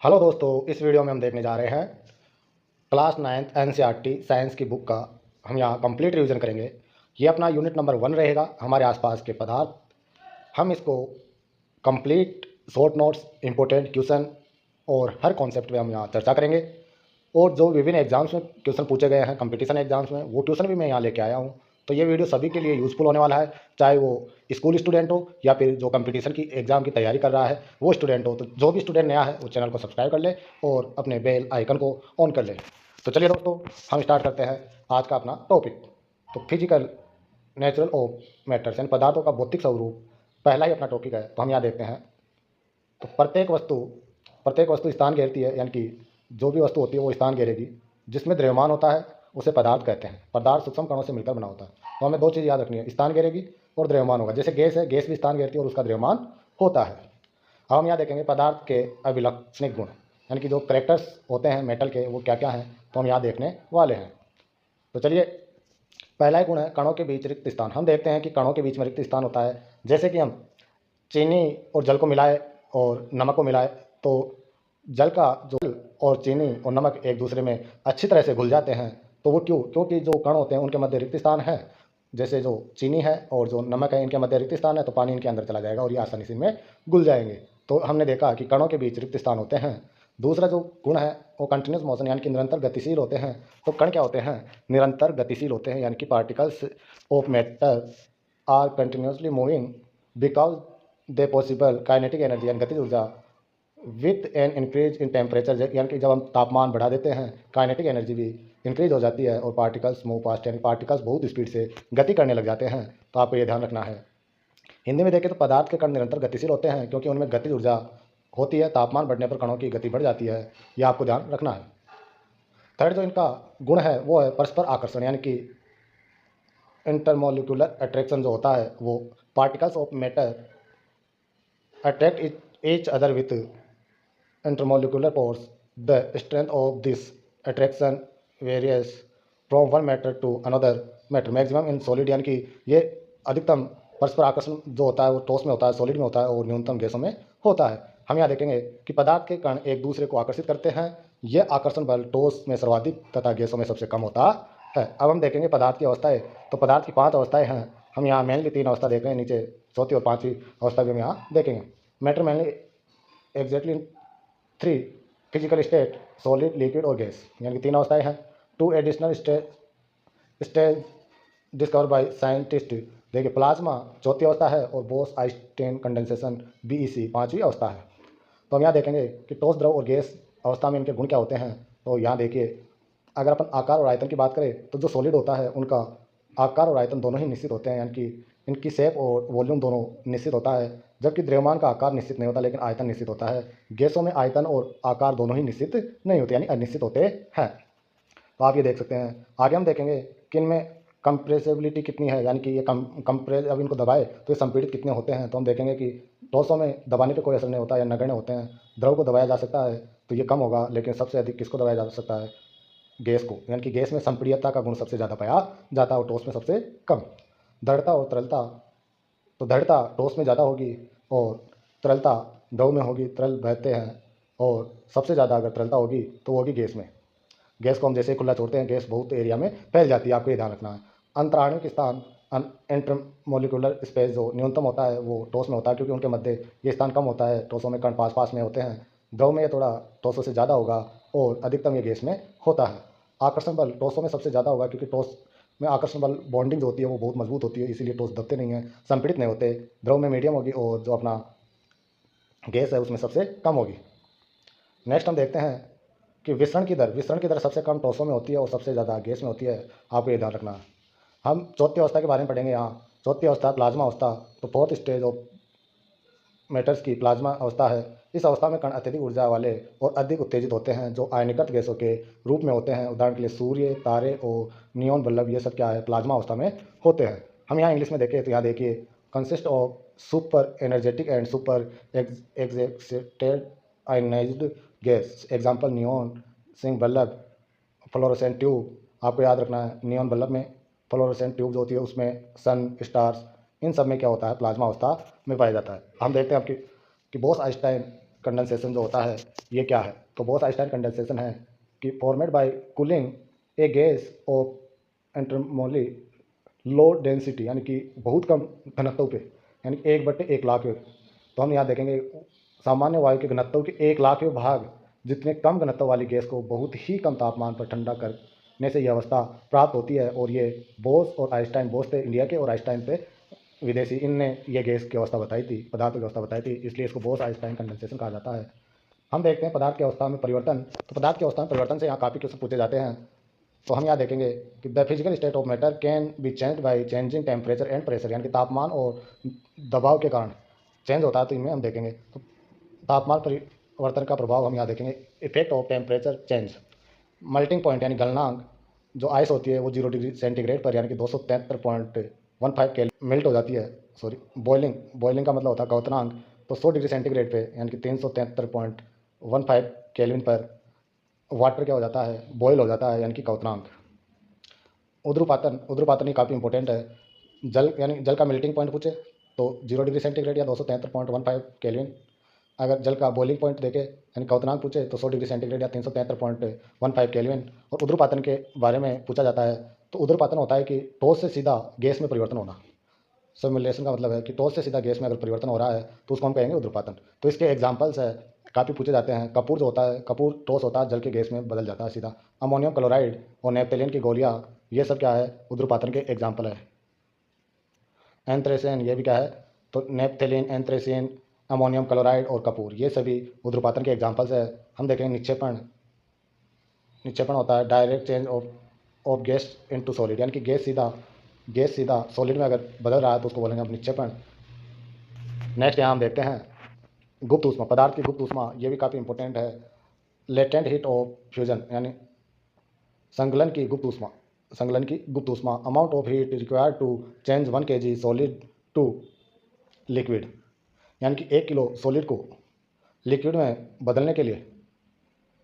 Hello दोस्तों, इस video में हम देखने जा रहे हैं क्लास 9th एनसीईआरटी साइंस की बुक का। हम यहाँ कंप्लीट रिवीजन करेंगे। ये अपना यूनिट नंबर 1 रहेगा, हमारे आसपास के पदार्थ। हम इसको complete short notes, important question और हर कॉन्सेप्ट पे हम यहाँ चर्चा करेंगे। और जो विभिन्न एग्जाम्स में क्वेश्चन पूछे गए हैं, कंपटीशन एग्जाम्स में, वो ट्यूशन भी मैं यहाँ लेके आया हूँ। तो ये वीडियो सभी के लिए यूज़फुल होने वाला है, चाहे वो स्कूल स्टूडेंट हो या फिर जो कंपटीशन की एग्ज़ाम की तैयारी कर रहा है वो स्टूडेंट हो। तो जो भी स्टूडेंट नया है वो चैनल को सब्सक्राइब कर ले और अपने बेल आइकन को ऑन कर ले। तो चलिए दोस्तों, हम स्टार्ट करते हैं आज का अपना टॉपिक। तो फिजिकल नेचुरल ऑफ मैटर्स यानी पदार्थों का भौतिक स्वरूप पहला ही अपना टॉपिक है। तो हम यहाँ देखते हैं। तो प्रत्येक वस्तु स्थान घेरती है, यानी कि जो भी वस्तु होती है वो स्थान घेरेगी। जिसमें द्रव्यमान होता है उसे पदार्थ कहते हैं। पदार्थ सूक्ष्म कणों से मिलकर बना होता है। तो हमें दो चीज़ याद रखनी है, स्थान घेरेगी और द्रव्यमान होगा। जैसे गैस है, गैस भी स्थान घेरती है और उसका द्रव्यमान होता है। अब हम यहाँ देखेंगे पदार्थ के अभिलक्षणिक गुण, यानी कि जो करेक्टर्स होते हैं मेटल के, वो क्या क्या हैं, तो हम यहाँ देखने वाले हैं। तो चलिए, पहला ही गुण है कणों के बीच रिक्त स्थान। हम देखते हैं कि कणों के बीच में रिक्त स्थान होता है। जैसे कि हम चीनी और जल को मिलाए और नमक को मिलाए, तो जल का जो और चीनी और नमक एक दूसरे में अच्छी तरह से घुल जाते हैं। तो वो क्यों? क्योंकि जो कण होते हैं उनके मध्य रिक्त स्थान है। जैसे जो चीनी है और जो नमक है, इनके मध्य रिक्त स्थान है, तो पानी इनके अंदर चला जाएगा और ये आसानी से इनमें घुल जाएंगे। तो हमने देखा कि कणों के बीच रिक्त स्थान होते हैं। दूसरा जो गुण है वो कंटिन्यूस मोशन, यानी कि निरंतर गतिशील होते हैं। तो कण क्या होते हैं? निरंतर गतिशील होते हैं, यानी कि particles of matter are continuously moving because they possible kinetic energy यानी गतिज ऊर्जा with an increase in temperature, यानी कि जब हम तापमान बढ़ा देते हैं काइनेटिक एनर्जी भी इंक्रीज हो जाती है और पार्टिकल्स मूव फास्ट, यानी पार्टिकल्स बहुत स्पीड से गति करने लग जाते हैं। तो आपको ये ध्यान रखना है। हिंदी में देखें तो पदार्थ के कण निरंतर गतिशील होते हैं क्योंकि उनमें गतिज ऊर्जा होती है। तापमान बढ़ने पर कणों की गति बढ़ जाती है, यह आपको ध्यान रखना है। थर्ड जो इनका गुण है वो है परस्पर आकर्षण, यानी कि इंटरमोलिकुलर अट्रैक्शन जो होता है वो particles of matter attract each other with intermolecular force. The strength of this attraction varies from one matter to another matter. Maximum in solid, यानी कि ये अधिकतम परस्पर आकर्षण जो होता है वो ठोस में होता है, सॉलिड में होता है और न्यूनतम गैसों में होता है। हम यहाँ देखेंगे कि पदार्थ के कण एक दूसरे को आकर्षित करते हैं। ये आकर्षण बल ठोस में सर्वाधिक तथा गैसों में सबसे कम होता है। अब हम देखेंगे पदार्थ की अवस्थाएं। तो पदार्थ की 5 अवस्थाएं हैं। हम यहाँ मेनली 3 अवस्था देख रहे हैं, नीचे चौथी और पांचवी अवस्था भी हम यहाँ देखेंगे। Matter mainly exactly 3 physical state, solid, liquid और गैस, यानी कि 3 अवस्थाएं हैं। 2 additional stage discover by scientist. देखिए, प्लाज्मा चौथी अवस्था है और बोस आइंस्टीन कंडेंसेशन बीईसी 5वीं अवस्था है। तो हम यहाँ देखेंगे कि ठोस, द्रव और गैस अवस्था में इनके गुण क्या होते हैं। तो यहाँ देखिए, अगर अपन आकार और आयतन की बात करें तो जो सॉलिड होता है उनका आकार और आयतन दोनों ही निश्चित होते हैं, यानी कि इनकी शेप और वॉल्यूम दोनों निश्चित होता है। जबकि द्रव्यमान का आकार निश्चित नहीं होता लेकिन आयतन निश्चित होता है। गैसों में आयतन और आकार दोनों ही निश्चित नहीं होते, यानी अनिश्चित होते हैं। तो आप ये देख सकते हैं। आगे हम देखेंगे कि इनमें कंप्रेसिबिलिटी कितनी है, यानी कि ये कंप्रेस, अब इनको दबाए तो ये संपीड़ित कितने होते हैं। तो हम देखेंगे कि ठोसों में दबाने पर कोई असर नहीं होता या नगण्य होते हैं। द्रव को दबाया जा सकता है तो ये कम होगा, लेकिन सबसे अधिक किसको दबाया जा सकता है? गैस को, यानी कि गैस में संपीड़ितता का गुण सबसे ज़्यादा पाया जाता है और ठोस में सबसे कम। दृढ़ता और तरलता, तो दृढ़ता ठोस में ज़्यादा होगी और तरलता द्रव में होगी। तरल बहते हैं और सबसे ज़्यादा अगर तरलता होगी तो वो होगी गैस में। गैस को हम जैसे ही खुला छोड़ते हैं गैस बहुत एरिया में फैल जाती है, आपको ये ध्यान रखना है। अंतराणु स्थान, इंटरमोलिकुलर स्पेस जो न्यूनतम होता है वो ठोस में होता है क्योंकि उनके मध्य ये स्थान कम होता है। ठोसों में कण पास पास में होते हैं, द्रव में ये थोड़ा ठोसों से ज़्यादा होगा और अधिकतम ये गैस में होता है। आकर्षण बल ठोसों में सबसे ज़्यादा होगा क्योंकि ठोस में आकर्षण बल बॉन्डिंग जो होती है वो बहुत मजबूत होती है, इसीलिए ठोस दबते नहीं हैं, संपीड़ित नहीं होते। द्रव में मीडियम होगी और जो अपना गैस है उसमें सबसे कम होगी। नेक्स्ट हम देखते हैं कि विसरण की दर सबसे कम ठोसों में होती है और सबसे ज़्यादा गैस में होती है, आपको ये ध्यान रखना है। हम चौथी अवस्था के बारे में पढ़ेंगे यहाँ। चौथी अवस्था प्लाज्मा अवस्था। तो फोर्थ स्टेज ऑफ मैटर्स की प्लाज्मा अवस्था है। इस अवस्था में कण अत्यधिक ऊर्जा वाले और अधिक उत्तेजित होते हैं जो आयनीकृत गैसों के रूप में होते हैं। उदाहरण के लिए सूर्य, तारे और नियॉन बल्ब, ये सब क्या है? प्लाज्मा अवस्था में होते हैं। हम यहाँ इंग्लिश में देखें तो यहाँ देखिए, consist of super energetic and super excited ionized gas. Example neon, sign bulb, fluorescent tube. आपको याद रखना है, नियॉन बल्ब में फ्लोरोसेंट ट्यूब जो होती है उसमें सन, स्टार्स, इन सब में क्या होता है? प्लाज्मा अवस्था में पाया जाता है। हम देखते हैं आपकी कि बोस आइंस्टाइन कंडेंसेशन जो होता है ये क्या है? तो बोस आइंस्टाइन कंडेंसेशन है कि formed by cooling a gas of extremely low density, यानी कि बहुत कम घनत्व पे, यानी 1/1,00,000 पे। तो हम यहाँ देखेंगे सामान्य वायु के घनत्व के 1,00,000वें भाग जितने कम घनत्व वाली गैस को बहुत ही कम तापमान पर ठंडा करने से यह अवस्था प्राप्त होती है। और ये बोस और आइंस्टाइन, बोस थे इंडिया के और आइंस्टाइन थे विदेशी, इनने ये गैस की अवस्था बताई थी, पदार्थ की अवस्था बताई थी, इसलिए इसको बोस आइंस्टाइन कंडेंसेशन कहा जाता है। हम देखते हैं पदार्थ की अवस्था में परिवर्तन। तो पदार्थ की अवस्था में परिवर्तन से यहाँ काफ़ी क्वेश्चन पूछे जाते हैं। तो हम यहाँ देखेंगे कि the physical state of matter can be change by changing temperature and pressure, यानी कि तापमान और दबाव के कारण चेंज होता है। तो इनमें हम देखेंगे तो तापमान परिवर्तन का प्रभाव हम यहाँ देखेंगे। Effect of temperature change, melting point यानी गलनांक, जो आइस होती है वो 0 डिग्री सेंटीग्रेड पर यानी कि 273.15 के मेल्ट हो जाती है। सॉरी, बॉइलिंग, बॉइलिंग का मतलब होता है क्वथनांक। तो 100 डिग्री सेंटीग्रेड पे यानी कि 373.15 केल्विन पर वाटर क्या हो जाता है, बॉयल हो जाता है, यानी कि क्वथनांक। उद्रुपातन, उद्रुपातन ही काफ़ी इंपॉर्टेंट है। जल, यानी जल का मेल्टिंग पॉइंट पूछे तो 0 डिग्री सेंटीग्रेड या 273.15 केल्विन। अगर जल का बॉइलिंग पॉइंट देखे यानी क्वथनांक पूछे तो 100 डिग्री सेंटीग्रेड या 373.15 केल्विन। और उद्रुपातन के बारे में पूछा जाता है तो उद्रुपातन होता है कि ठोस से सीधा गैस में परिवर्तन होना। सिमुलेशन का मतलब है कि ठोस से सीधा गैस में अगर परिवर्तन हो रहा है तो उसको हम कहेंगे उद्रुपातन। तो इसके एग्जाम्पल्स है, काफ़ी पूछे जाते हैं। कपूर जो होता है, कपूर ठोस होता है, जल के गैस में बदल जाता है सीधा। अमोनियम क्लोराइड और नेपथलीन की गोलियाँ, ये सब क्या है, उद्रुपातन के एग्जाम्पल है। एंथ्रेसिन, ये भी क्या है, तो नेपथलीन, एंथ्रेसिन, अमोनियम क्लोराइड और कपूर, ये सभी उद्रुपातन के एग्जाम्पल्स है। हम देखेंगे निक्षेपण। निक्षेपण होता है direct change of gas into solid, यानी कि गैस सीधा सॉलिड में अगर बदल रहा है तो उसको बोलेंगे हम निक्षेपण। नेक्स्ट यहाँ हम देखते हैं गुप्त ऊष्मा, पदार्थ की गुप्त ऊष्मा, ये भी काफ़ी इंपॉर्टेंट है। लेटेंट हीट ऑफ फ्यूजन, यानी संगलन की गुप्त ऊष्मा, संगलन की गुप्त ऊष्मा। Amount of heat required to change 1 kg solid to liquid, यानी कि 1 किलो सॉलिड को लिक्विड में बदलने के लिए,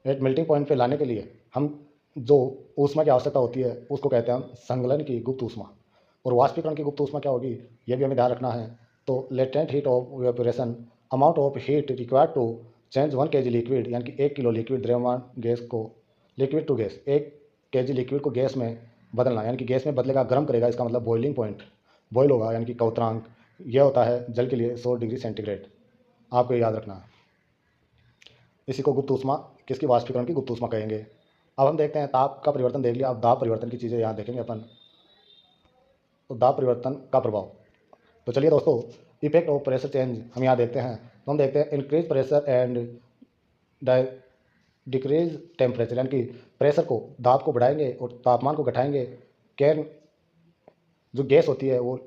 एक मेल्टिंग पॉइंट पे लाने के लिए हम जो ऊष्मा की आवश्यकता होती है उसको कहते हैं हम संगलन की गुप्त ऊष्मा। और वाष्पीकरण की गुप्त ऊष्मा क्या होगी, ये भी हमें ध्यान रखना है। तो latent heat of vaporisation, amount of heat required to change 1 kg liquid, यानी कि 1 किलो लिक्विड द्रव्यमान गैस को, liquid to gas, 1 kg liquid को गैस में बदलना, यानी कि गैस में बदलेगा, गर्म करेगा, इसका मतलब बॉइलिंग पॉइंट, बॉयल होगा, यानी कि क्वथनांक। यह होता है जल के लिए 100 डिग्री सेंटीग्रेड, आपको याद रखना है। इसी को गुप्त ऊष्मा, किसकी, वाष्पीकरण की गुप्त ऊष्मा कहेंगे। अब हम देखते हैं ताप का परिवर्तन देख लिया, अब दाब परिवर्तन की चीज़ें यहाँ देखेंगे अपन। तो दाब परिवर्तन का प्रभाव, तो चलिए दोस्तों, इफेक्ट ऑफ प्रेशर चेंज हम यहाँ देखते हैं। तो हम देखते हैं increase pressure and decrease temperature, यानी कि प्रेशर को, दाब को बढ़ाएंगे और तापमान को घटाएंगे। कैन, जो गैस होती है वो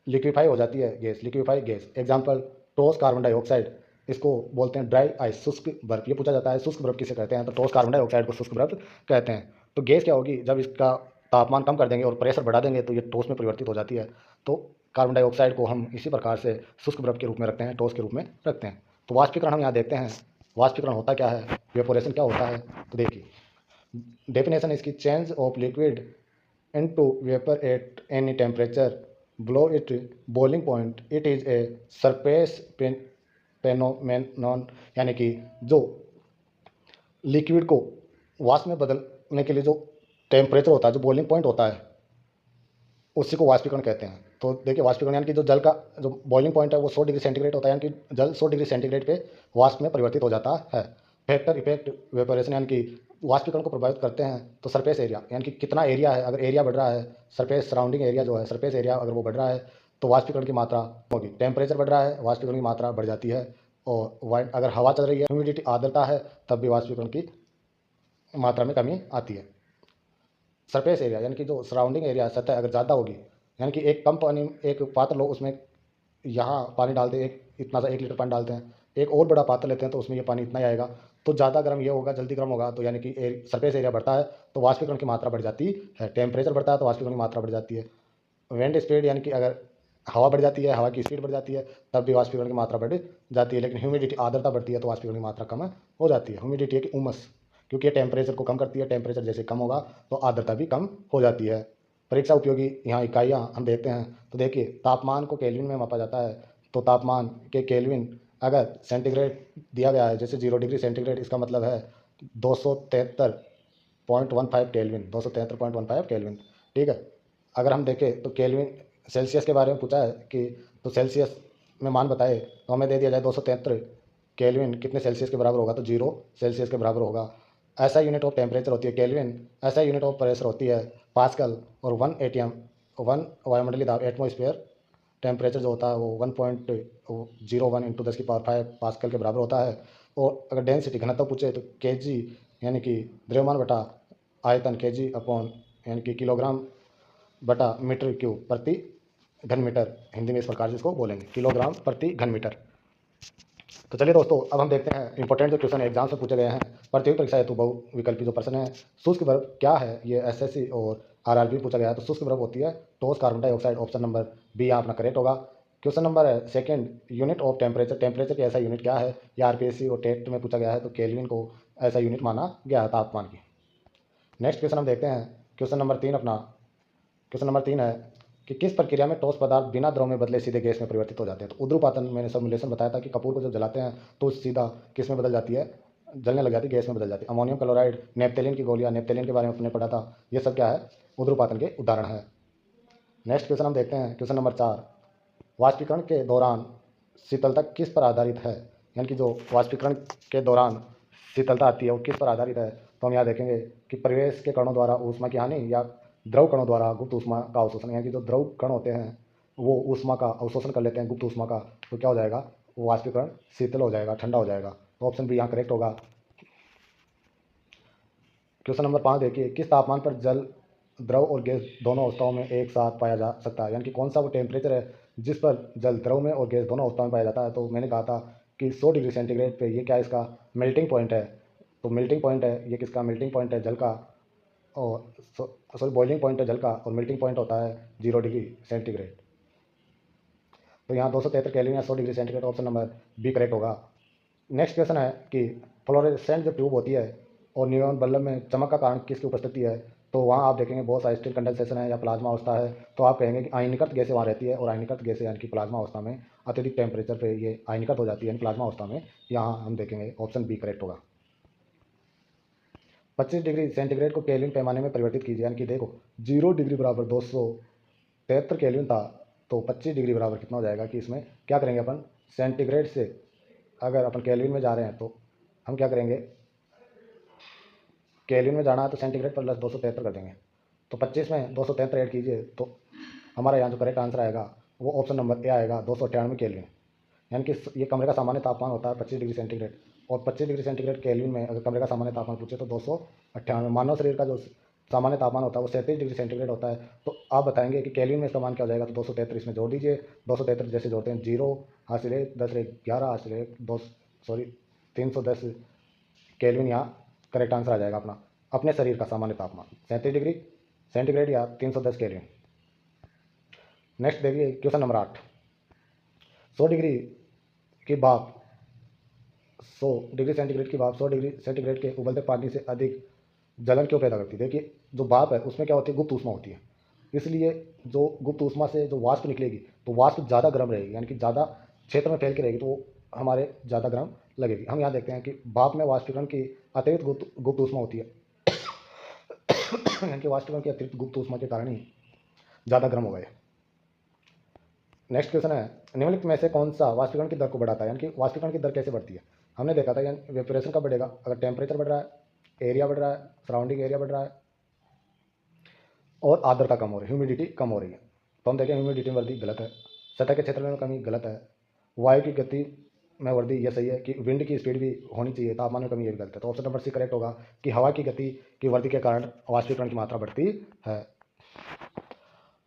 लिक्विफाई हो जाती है, गैस, लिक्विफाई गैस। एग्जाम्पल ठोस कार्बन डाइऑक्साइड, इसको बोलते हैं ड्राई आइस, शुष्क बर्फ। ये पूछा जाता है शुष्क बर्फ किसे कहते हैं, तो ठोस कार्बन डाइऑक्साइड को शुष्क बर्फ कहते हैं। तो गैस क्या होगी, जब इसका तापमान कम कर देंगे और प्रेशर बढ़ा देंगे तो ये ठोस में परिवर्तित हो जाती है। तो कार्बन डाइऑक्साइड को हम इसी प्रकार से शुष्क बर्फ के रूप में रखते हैं, ठोस के रूप में रखते हैं। तो वाष्पीकरण हम यहाँ देखते हैं, वाष्पीकरण होता क्या है, वेपोरेशन क्या होता है। तो देखिए डेफिनेशन इसकी, change of liquid into vapor at any temperature below its boiling point, it is a surface phenomenon, यानी कि जो लिक्विड को वाष्प में बदलने के लिए जो टेम्परेचर होता है, जो बॉइलिंग पॉइंट होता है, उसी को वाष्पीकरण कहते हैं। तो देखिए वाष्पीकरण यानी कि जो जल का जो बॉइलिंग पॉइंट है वो 100 डिग्री सेंटीग्रेड होता है, यानी कि जल 100 डिग्री सेंटीग्रेड पे वाष्प में परिवर्तित हो जाता है। फैक्टर इफेक्ट वेपोरेशन, यानी कि वाष्पीकरण को प्रभावित करते हैं तो सरफेस एरिया, यानी कि कितना एरिया है, अगर एरिया बढ़ रहा है, सरफेस सराउंडिंग एरिया जो है, सरफेस एरिया अगर वो बढ़ रहा है तो वाष्पीकरण की मात्रा होगी। टेम्परेचर बढ़ रहा है, वाष्पीकरण की मात्रा बढ़ जाती है। और अगर हवा चल रही है, ह्यूमिडिटी, आर्द्रता है, तब भी वाष्पीकरण की मात्रा में कमी आती है। सरफेस एरिया यानी कि जो सराउंडिंग एरिया, सतह अगर ज़्यादा होगी, यानी कि एक कम पानी, एक पात्र लो, उसमें यहाँ पानी डालते हैं, एक इतना सा 1 लीटर पानी डालते हैं, एक और बड़ा पात्र लेते हैं तो उसमें ये पानी इतना ही आएगा। तो ज़्यादा गर्म ये होगा, जल्दी गर्म होगा, तो यानी कि सरफेस एरिया बढ़ता है तो वाष्पीकरण की मात्रा बढ़ जाती है। टेम्परेचर बढ़ता है तो वाष्पीकरण की मात्रा बढ़ जाती है। विंड स्पीड, यानी कि अगर हवा बढ़ जाती है, हवा की स्पीड बढ़ जाती है, तब भी वाष्पीकरण की मात्रा बढ़ जाती है। लेकिन ह्यूमिडिटी, आर्द्रता बढ़ती है तो वाष्पीकरण की मात्रा कम हो जाती है। ह्यूमिडिटी की उमस, क्योंकि ये टेम्परेचर को कम करती है, टेम्परेचर जैसे कम होगा तो आर्द्रता भी कम हो जाती है। परीक्षा उपयोगी यहाँ इकाइयाँ हम देखते हैं। तो देखिए तापमान को केल्विन में मापा जाता है, तो तापमान के केल्विन अगर सेंटीग्रेड दिया गया है, जैसे 0 डिग्री सेंटीग्रेड, इसका मतलब है 273.15 केल्विन, 273.15 केल्विन। ठीक है। अगर हम देखें तो केल्विन सेल्सियस के बारे में पूछा है कि तो सेल्सियस में मान बताए, तो हमें दे दिया जाए 273 केल्विन कितने सेल्सियस के बराबर होगा, तो 0 सेल्सियस के बराबर होगा। ऐसा यूनिट ऑफ टेम्परेचर होती है केल्विन, ऐसा यूनिट ऑफ प्रेशर होती है पास्कल, और 1 वायुमंडलीय दाब एटमॉस्फेयर टेम्परेचर जो होता है वो 1.01 इंटू 10⁵ पास्कल के बराबर होता है। और अगर डेंसिटी घनत्व पूछे तो केजी यानी कि द्रव्यमान बटा आयतन, केजी अपॉन यानी कि किलोग्राम बटा मीटर क्यूब प्रति घन मीटर, हिंदी में इस प्रकार से इसको बोलेंगे, किलोग्राम प्रति घन मीटर। तो चलिए दोस्तों, अब हम देखते हैं इंपॉर्टेंट जो क्वेश्चन एग्जाम से पूछे गए हैं प्रतियोगी परीक्षा हेतु बहुविकल्पी जो प्रश्न है। शुष्क बर्फ क्या है, ये एसएससी और आरआरबी पूछा गया है। तो शुष्क बर्फ होती है ठोस carbon dioxide, option number B यहाँ अपना करेक्ट होगा। क्वेश्चन नंबर है second, unit of temperature, temperature की ऐसा यूनिट क्या है, या आरपीएससी और टेट में पूछा गया है, तो केल्विन को ऐसा यूनिट माना गया है तापमान की। नेक्स्ट क्वेश्चन हम देखते हैं, क्वेश्चन नंबर 3 है कि किस प्रक्रिया में ठोस पदार्थ बिना द्रव में बदले सीधे गैस में परिवर्तित हो जाते हैं। तो उद्रुपातन मैंने फॉर्मुलेशन बताया था कि कपूर को जब जलाते हैं तो सीधा किस में बदल जाती है, जलने लग जाती है, गैस में बदल जाती है। अमोनियम क्लोराइड, नेप्थेलिन की गोलियां, नेप्थेलिन के बारे में अपने पढ़ा था, ये सब क्या है, उद्रुपातन के उदाहरण है। नेक्स्ट क्वेश्चन हम देखते हैं, क्वेश्चन नंबर 4, वाष्पीकरण के दौरान शीतलता किस पर आधारित है, यानी कि जो वाष्पीकरण के दौरान शीतलता आती है वो किस पर आधारित है। तो हम यहाँ देखेंगे कि परिवेश के कणों द्वारा ऊष्मा की हानि या द्रव कणों द्वारा गुप्त ऊष्मा का अवशोषण, यानी कि जो द्रव कण होते हैं वो ऊष्मा का अवशोषण कर लेते हैं, गुप्त ऊष्मा का, तो क्या हो जाएगा, वो वाष्पीकरण शीतल हो जाएगा, ठंडा हो जाएगा। तो ऑप्शन बी यहाँ करेक्ट होगा। क्वेश्चन नंबर 5 देखिए, किस तापमान पर जल, द्रव और गैस दोनों अवस्थाओं में एक साथ पाया जा सकता है, यानी कि कौन सा वो टेम्परेचर है जिस पर जल द्रव में और गैस दोनों अवस्थाओं में पाया जाता है। तो मैंने कहा था कि 100 डिग्री सेंटीग्रेड पे ये क्या है, इसका मेल्टिंग पॉइंट है। तो मेल्टिंग पॉइंट है ये, किसका मेल्टिंग पॉइंट है, जल का, और सॉरी बॉइलिंग पॉइंट है जल का, और मेल्टिंग पॉइंट होता है 0 डिग्री सेंटीग्रेड। तो यहाँ 273 केल्विन या 100 degree centigrade, option number B correct होगा। नेक्स्ट क्वेश्चन है कि फ्लोरेसेंट जो ट्यूब होती है और नियॉन बल्ब में चमक का कारण किसकी उपस्थिति है। तो वहाँ आप देखेंगे बहुत सारे स्टील कंडेंसेशन है या प्लाज्मा अवस्था है, तो आप कहेंगे कि आयनीकृत गैसें वहाँ रहती है, और आयनीकृत गैसें यानी कि प्लाज्मा अवस्था में अत्यधिक टेम्परेचर पे ये आयनीकृत हो जाती है, यानी प्लाज्मा अवस्था में, यहाँ हम देखेंगे ऑप्शन बी करेक्ट होगा। 25 डिग्री सेंटीग्रेड को केल्विन पैमाने में परिवर्तित कीजिए, यानी कि देखो 0 डिग्री बराबर 273 केल्विन था, तो 25 डिग्री बराबर कितना हो जाएगा कि इसमें क्या करेंगे अपन, सेंटीग्रेड से अगर अपन केल्विन में जा रहे हैं तो हम क्या करेंगे, केल्विन में जाना है तो सेंटीग्रेड प्लस 273 कर देंगे, तो 25 में 273 ऐड कीजिए, तो हमारा यहाँ जो करेक्ट आंसर आएगा वो ऑप्शन नंबर ए आएगा, 298 केल्विन। यानी कि ये कमरे का सामान्य तापमान होता है 25 डिग्री सेंटीग्रेड, और 25 डिग्री सेंटीग्रेड केल्विन में अगर कमरे का सामान्य तापमान पूछे तो 298। मानव शरीर का जो सामान्य तापमान होता है वो 37 डिग्री सेंटीग्रेड होता है। तो आप बताएंगे कि केल्विन में इसका मान क्या हो जाएगा, तो 273 इसमें जोड़ दीजिए, 273 जैसे जोड़ते हैं, 0 हासिल 1 10 11 हासिल 1 2 सॉरी 310 केल्विन, यहाँ करेक्ट आंसर आ जाएगा अपना, अपने शरीर का सामान्य तापमान 37 डिग्री सेंटीग्रेड या 310 केल्विन। नेक्स्ट देखिए क्वेश्चन नंबर 8, 100 डिग्री की भाप 100 डिग्री सेंटीग्रेड की भाप 100 डिग्री सेंटीग्रेड के उबलते पानी से अधिक जलन क्यों पैदा करती है। देखिए जो भाप है उसमें क्या होती है, गुप्त ऊष्मा होती है, इसलिए जो गुप्त ऊष्मा से जो वाष्प निकलेगी तो वाष्प ज़्यादा गर्म रहेगी, यानी कि ज़्यादा क्षेत्र में फैल के रहेगी, तो वो हमारे ज़्यादा गर्म लगेगी। हम यहाँ देखते हैं कि भाप में वाष्पीकरण की अतिरिक्त गुप्त ऊष्मा होती है, यानी कि वाष्पीकरण की अतिरिक्त गुप्त ऊष्मा के कारण ही ज़्यादा गर्म हो गए। नेक्स्ट क्वेश्चन है, निम्नलिखित में से कौन सा वाष्पीकरण की दर को बढ़ाता है, यानी कि वाष्पीकरण की दर कैसे बढ़ती है। हमने देखा था यानी वेपोरेशन कब बढ़ेगा, अगर टेम्परेचर बढ़ रहा है, एरिया बढ़ रहा है, सराउंडिंग एरिया बढ़ रहा है, और आर्द्रता कम हो रही है, ह्यूमिडिटी कम हो रही है। तो हम देखें ह्यूमिडिटी में वृद्धि गलत है, सतह के क्षेत्र में कमी गलत है, वायु की गति में वृद्धि ये सही है, कि विंड की स्पीड भी होनी चाहिए, तापमान में कमी ये भी गलत है। तो ऑप्शन नंबर सी करेक्ट होगा कि हवा की गति की वृद्धि के कारण वाष्पीकरण की मात्रा बढ़ती है,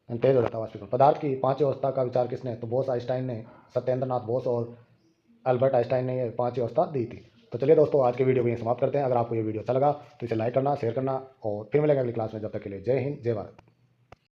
तेज हो जाता है वाष्पीकरण। पदार्थ की पांचवी अवस्था का विचार किसने, तो बोस आइंस्टाइन ने, सत्येंद्र नाथ बोस और अल्बर्ट आइंस्टाइन ने ये पांचवी अवस्था दी थी। तो चलिए दोस्तों, आज के वीडियो को यहीं समाप्त करते हैं। अगर आपको ये वीडियो अच्छा लगा तो इसे लाइक करना, शेयर करना, और फिर मिलेंगे अगली क्लास में। जब तक के लिए जय हिंद, जय भारत।